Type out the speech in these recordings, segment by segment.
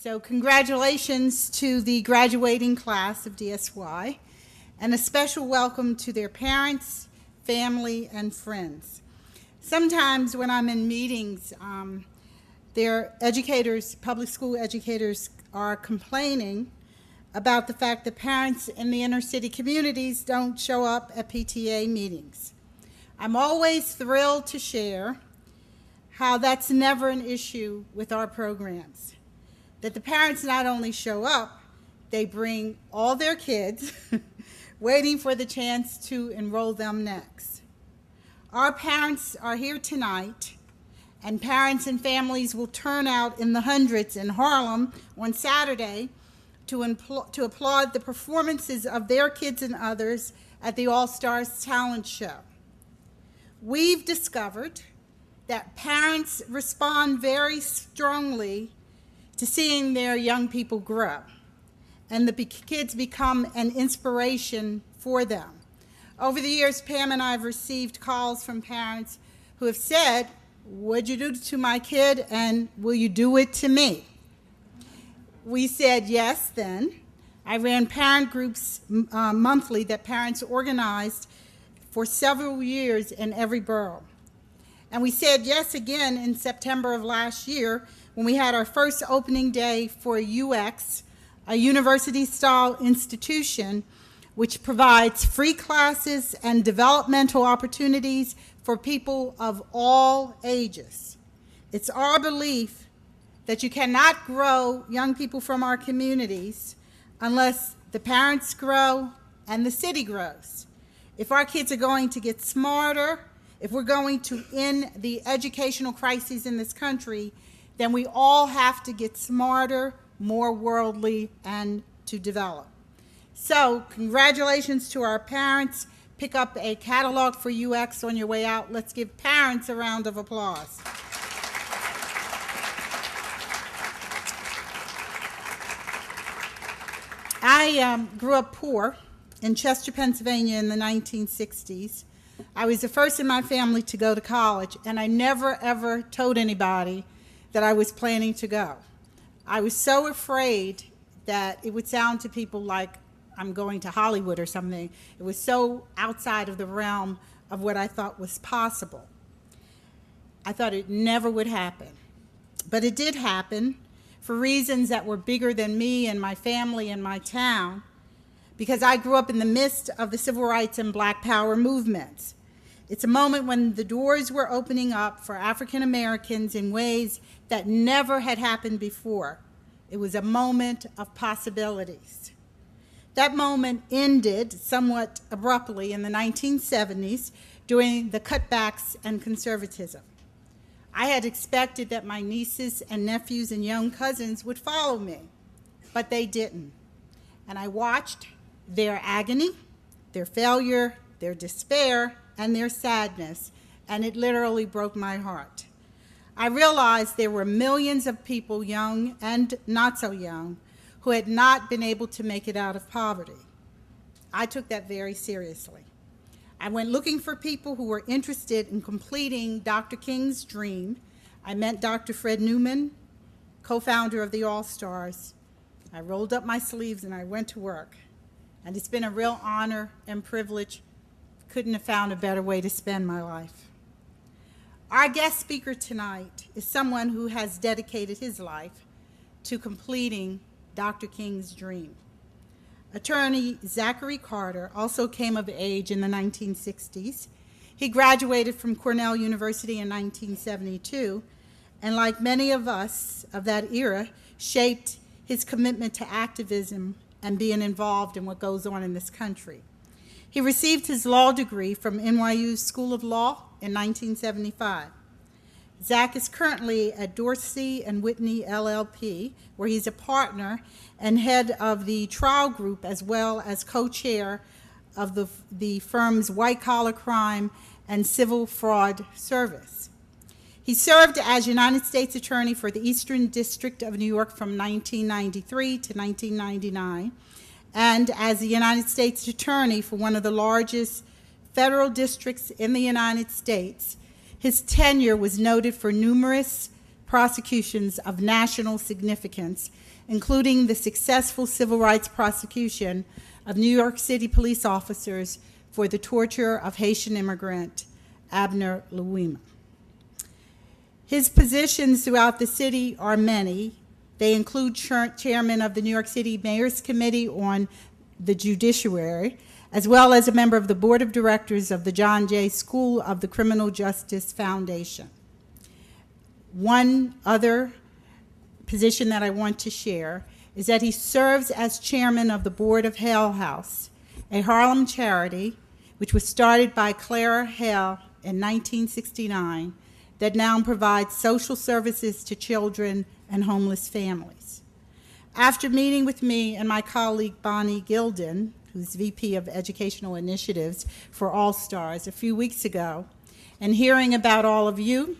So congratulations to the graduating class of DSY, and a special welcome to their parents, family, and friends. Sometimes when I'm in meetings, their educators, public school educators, are complaining about the fact that parents in the inner city communities don't show up at PTA meetings. I'm always thrilled to share how that's never an issue with our programs. That the parents not only show up, they bring all their kids, waiting for the chance to enroll them next. Our parents are here tonight, and parents and families will turn out in the hundreds in Harlem on Saturday to applaud the performances of their kids and others at the All-Stars Talent Show. We've discovered that parents respond very strongly to seeing their young people grow, and the kids become an inspiration for them. Over the years, Pam and I have received calls from parents who have said, "What'd you do to my kid, and will you do it to me?" We said yes then. I ran parent groups monthly that parents organized for several years in every borough. And we said yes again in September of last year when we had our first opening day for UX, a university-style institution which provides free classes and developmental opportunities for people of all ages. It's our belief that you cannot grow young people from our communities unless the parents grow and the city grows. If our kids are going to get smarter, if we're going to end the educational crises in this country, then we all have to get smarter, more worldly, and to develop. So congratulations to our parents. Pick up a catalog for UX on your way out. Let's give parents a round of applause. I grew up poor in Chester, Pennsylvania in the 1960s. I was the first in my family to go to college, and I never, ever told anybody that I was planning to go. I was so afraid that it would sound to people like I'm going to Hollywood or something. It was so outside of the realm of what I thought was possible. I thought it never would happen. But it did happen for reasons that were bigger than me and my family and my town, because I grew up in the midst of the civil rights and Black Power movements. It's a moment when the doors were opening up for African Americans in ways that never had happened before. It was a moment of possibilities. That moment ended somewhat abruptly in the 1970s during the cutbacks and conservatism. I had expected that my nieces and nephews and young cousins would follow me, but they didn't. And I watched their agony, their failure, their despair, and their sadness, and it literally broke my heart. I realized there were millions of people, young and not so young, who had not been able to make it out of poverty. I took that very seriously. I went looking for people who were interested in completing Dr. King's dream. I met Dr. Fred Newman, co-founder of the All-Stars. I rolled up my sleeves and I went to work. And it's been a real honor and privilege. Couldn't have found a better way to spend my life. Our guest speaker tonight is someone who has dedicated his life to completing Dr. King's dream. Attorney Zachary Carter also came of age in the 1960s. He graduated from Cornell University in 1972, and like many of us of that era, shaped his commitment to activism and being involved in what goes on in this country. He received his law degree from NYU School of Law in 1975. Zach is currently at Dorsey and Whitney LLP, where he's a partner and head of the trial group, as well as co-chair of the firm's white-collar crime and civil fraud service. He served as United States Attorney for the Eastern District of New York from 1993 to 1999, and as the United States Attorney for one of the largest federal districts in the United States. His tenure was noted for numerous prosecutions of national significance, including the successful civil rights prosecution of New York City police officers for the torture of Haitian immigrant Abner Louima. His positions throughout the city are many. They include chairman of the New York City Mayor's Committee on the Judiciary, as well as a member of the Board of Directors of the John Jay School of the Criminal Justice Foundation. One other position that I want to share is that he serves as chairman of the Board of Hale House, a Harlem charity which was started by Clara Hale in 1969 that now provides social services to children and homeless families. After meeting with me and my colleague Bonnie Gilden, who's VP of Educational Initiatives for All Stars, a few weeks ago, and hearing about all of you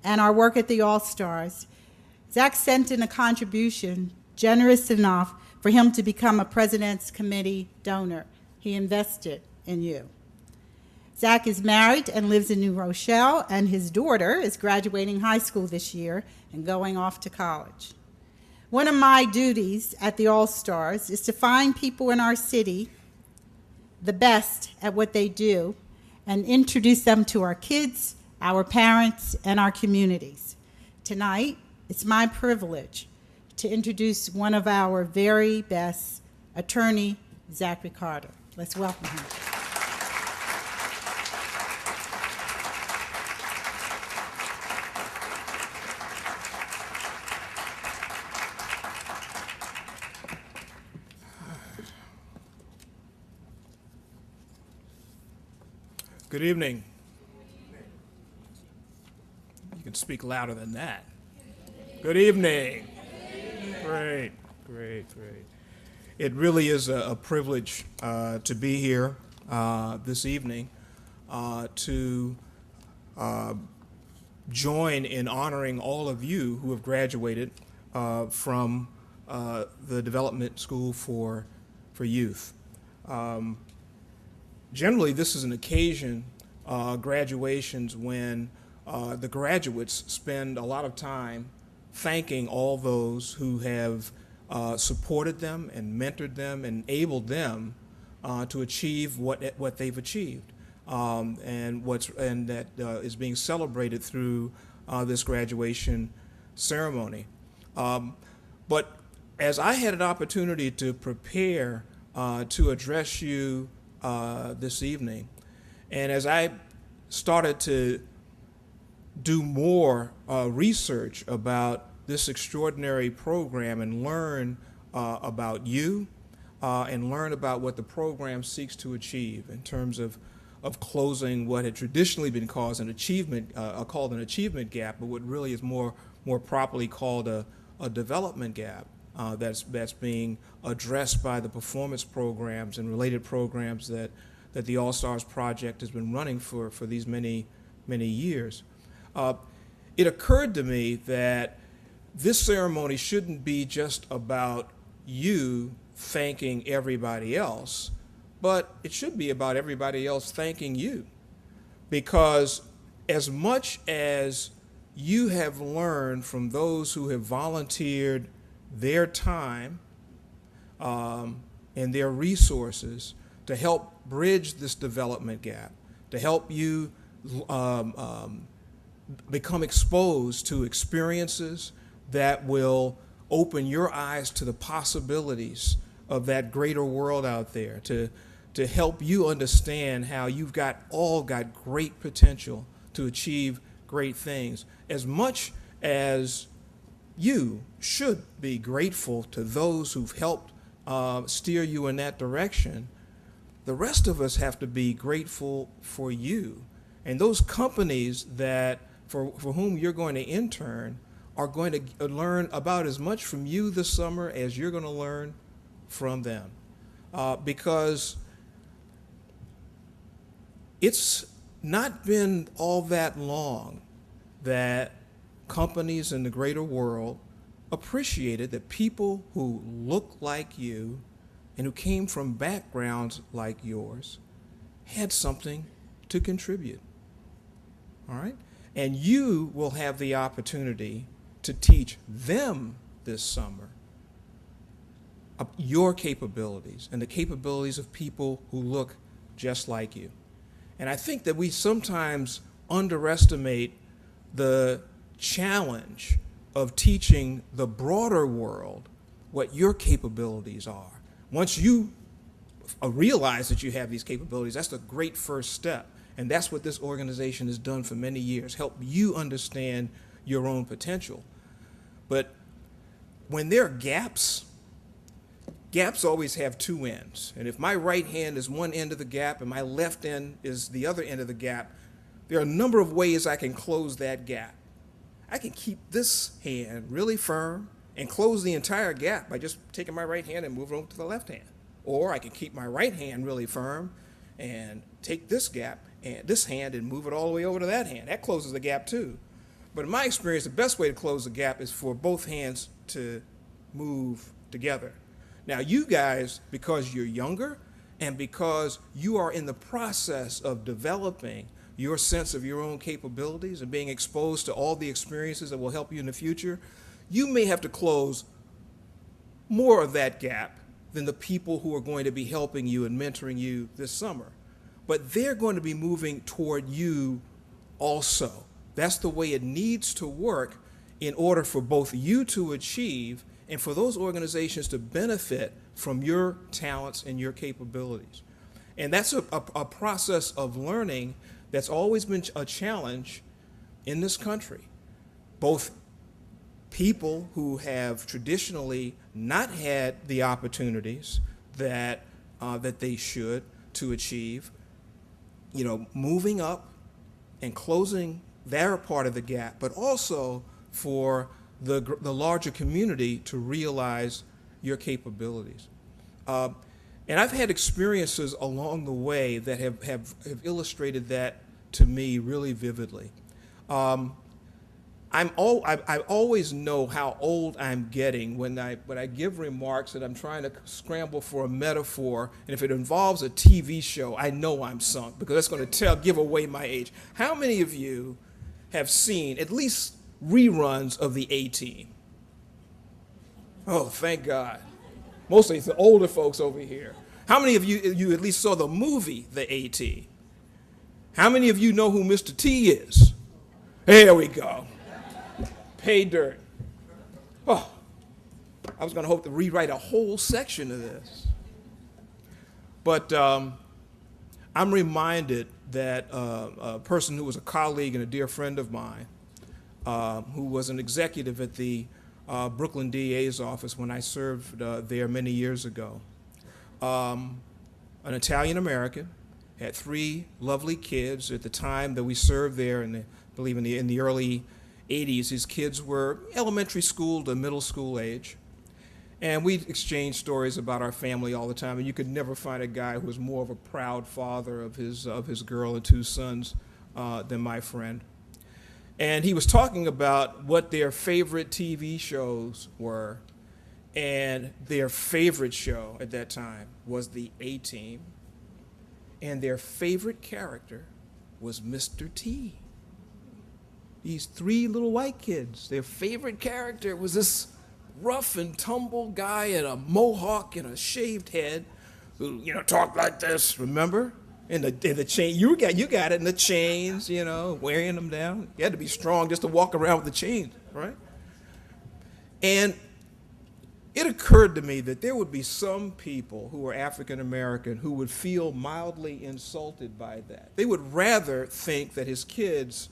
and our work at the All Stars, Zach sent in a contribution generous enough for him to become a President's Committee donor. He invested in you. Zach is married and lives in New Rochelle, and his daughter is graduating high school this year and going off to college. One of my duties at the All Stars is to find people in our city the best at what they do and introduce them to our kids, our parents, and our communities. Tonight, it's my privilege to introduce one of our very best, Attorney Zachary Carter. Let's welcome him. Good evening. You can speak louder than that. Good evening. Great. It really is a privilege to be here this evening to join in honoring all of you who have graduated from the Development School for Youth. Generally, this is an occasion, graduations, when the graduates spend a lot of time thanking all those who have supported them and mentored them and enabled them to achieve what they've achieved, and that is being celebrated through this graduation ceremony. But as I had an opportunity to prepare to address you this evening, and as I started to do more research about this extraordinary program and learn about you and learn about what the program seeks to achieve in terms of closing what had traditionally been called an achievement gap, but what really is more properly called a development gap that's being addressed by the performance programs and related programs that the All Stars Project has been running for these many years. It occurred to me that this ceremony shouldn't be just about you thanking everybody else, but it should be about everybody else thanking you. Because as much as you have learned from those who have volunteered their time and their resources to help bridge this development gap, to help you become exposed to experiences that will open your eyes to the possibilities of that greater world out there, to help you understand how you've got great potential to achieve great things. As much as you should be grateful to those who've helped steer you in that direction, the rest of us have to be grateful for you. And those companies that for whom you're going to intern are going to learn about as much from you this summer as you're going to learn from them. Because it's not been all that long that companies in the greater world appreciated that people who look like you and who came from backgrounds like yours had something to contribute. All right? And you will have the opportunity to teach them this summer your capabilities and the capabilities of people who look just like you. And I think that we sometimes underestimate the challenge of teaching the broader world what your capabilities are. Once you realize that you have these capabilities, that's a great first step. And that's what this organization has done for many years, help you understand your own potential. But when there are gaps, gaps always have two ends. And if my right hand is one end of the gap and my left end is the other end of the gap, there are a number of ways I can close that gap. I can keep this hand really firm and close the entire gap by just taking my right hand and moving over to the left hand. Or I can keep my right hand really firm and take this gap and this hand and move it all the way over to that hand. That closes the gap too. But in my experience, the best way to close the gap is for both hands to move together. Now you guys, because you're younger and because you are in the process of developing your sense of your own capabilities and being exposed to all the experiences that will help you in the future, you may have to close more of that gap than the people who are going to be helping you and mentoring you this summer. But they're going to be moving toward you also. That's the way it needs to work in order for both you to achieve and for those organizations to benefit from your talents and your capabilities. And that's a process of learning that's always been a challenge in this country. Both people who have traditionally not had the opportunities that they should to achieve, moving up and closing their part of the gap, but also for the larger community to realize your capabilities. And I've had experiences along the way that have illustrated that to me really vividly. I always know how old I'm getting when I give remarks that I'm trying to scramble for a metaphor, and if it involves a TV show, I know I'm sunk because that's going to give away my age. How many of you have seen at least reruns of the A-Team? Oh, thank God. Mostly it's the older folks over here. How many of you at least saw the movie, The A-Team? How many of you know who Mr. T is? There we go. Pay dirt. Oh, I was going to hope to rewrite a whole section of this. But I'm reminded that a person who was a colleague and a dear friend of mine, who was an executive at the Brooklyn DA's office when I served there many years ago, an Italian-American, had 3 lovely kids at the time that we served there, and I believe in the early 80s. His kids were elementary school to middle school age. And we exchanged stories about our family all the time, and you could never find a guy who was more of a proud father of his girl and 2 sons than my friend. And he was talking about what their favorite TV shows were, and their favorite show at that time was the A-Team, and their favorite character was Mr. T. These 3 little white kids, their favorite character was this rough and tumble guy in a mohawk and a shaved head who, talked like this, remember? In the chain, you got it, in the chains, wearing them down. You had to be strong just to walk around with the chains, right? And it occurred to me that there would be some people who were African American who would feel mildly insulted by that. They would rather think that his kids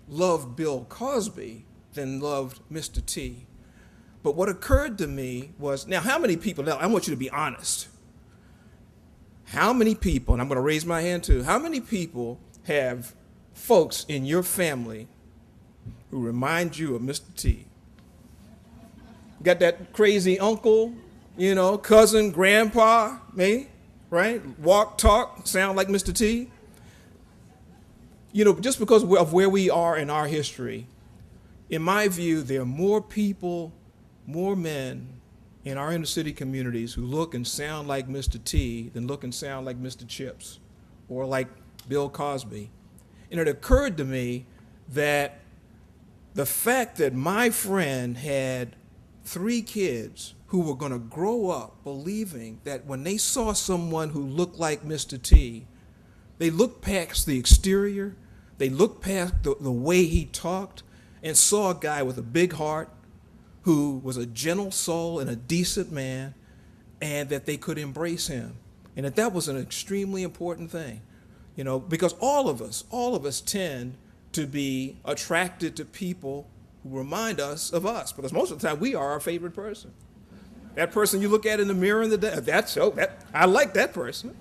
loved Bill Cosby than loved Mr. T. But what occurred to me was, now how many people, now I want you to be honest. How many people, and I'm going to raise my hand too, how many people have folks in your family who remind you of Mr. T? Got that crazy uncle, cousin, grandpa, maybe, right? Walk, talk, sound like Mr. T. Just because of where we are in our history, in my view, there are more people, more men in our inner city communities who look and sound like Mr. T than look and sound like Mr. Chips or like Bill Cosby. And it occurred to me that the fact that my friend had 3 kids who were going to grow up believing that when they saw someone who looked like Mr. T, they looked past the exterior, they looked past the way he talked, and saw a guy with a big heart who was a gentle soul and a decent man, and that they could embrace him. And that was an extremely important thing, you know, because all of us tend to be attracted to people who remind us of us, because most of the time we are our favorite person. That person you look at in the mirror in the day, I like that person.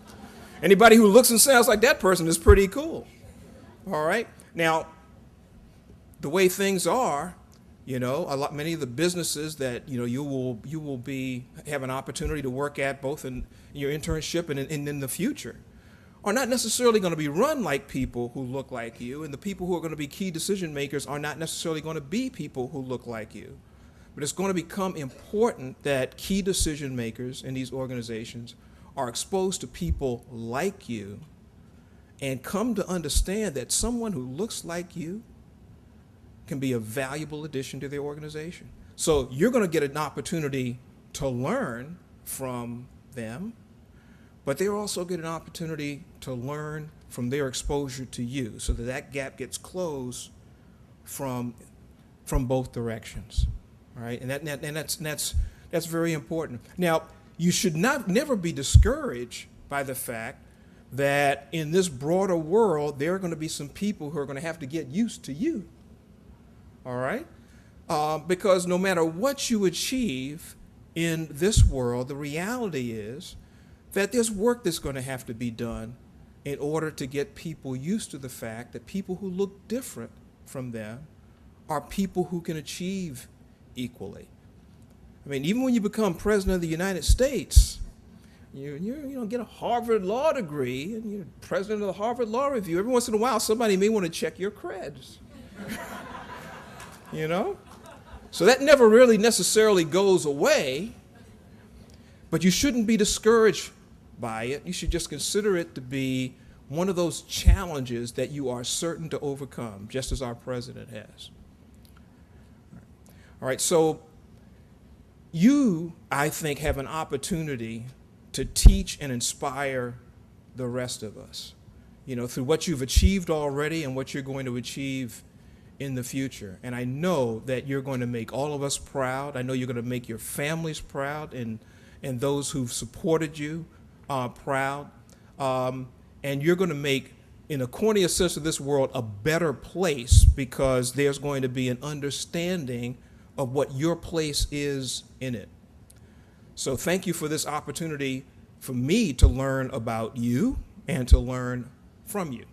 Anybody who looks and sounds like that person is pretty cool. All right? Now, the way things are, you know, many of the businesses that, you know, you will have an opportunity to work at both in your internship and in the future are not necessarily going to be run like people who look like you, and the people who are going to be key decision makers are not necessarily going to be people who look like you. But it's going to become important that key decision makers in these organizations are exposed to people like you and come to understand that someone who looks like you can be a valuable addition to their organization. So you're going to get an opportunity to learn from them, but they'll also get an opportunity to learn from their exposure to you, so that gap gets closed from both directions. All right, and that's very important. Now, you should never be discouraged by the fact that in this broader world there are going to be some people who are going to have to get used to you. All right, because no matter what you achieve in this world, the reality is that there's work that's going to have to be done in order to get people used to the fact that people who look different from them are people who can achieve equally. I mean, even when you become president of the United States, you get a Harvard law degree and you're president of the Harvard Law Review. Every once in a while, somebody may want to check your creds. You know? So that never really necessarily goes away, but you shouldn't be discouraged by it. You should just consider it to be one of those challenges that you are certain to overcome, just as our president has. All right, so you, I think, have an opportunity to teach and inspire the rest of us, you know, through what you've achieved already and what you're going to achieve in the future. And I know that you're going to make all of us proud. I know you're going to make your families proud and those who've supported you proud. And you're going to make, in the corniest sense of this world, a better place, because there's going to be an understanding of what your place is in it. So thank you for this opportunity for me to learn about you and to learn from you.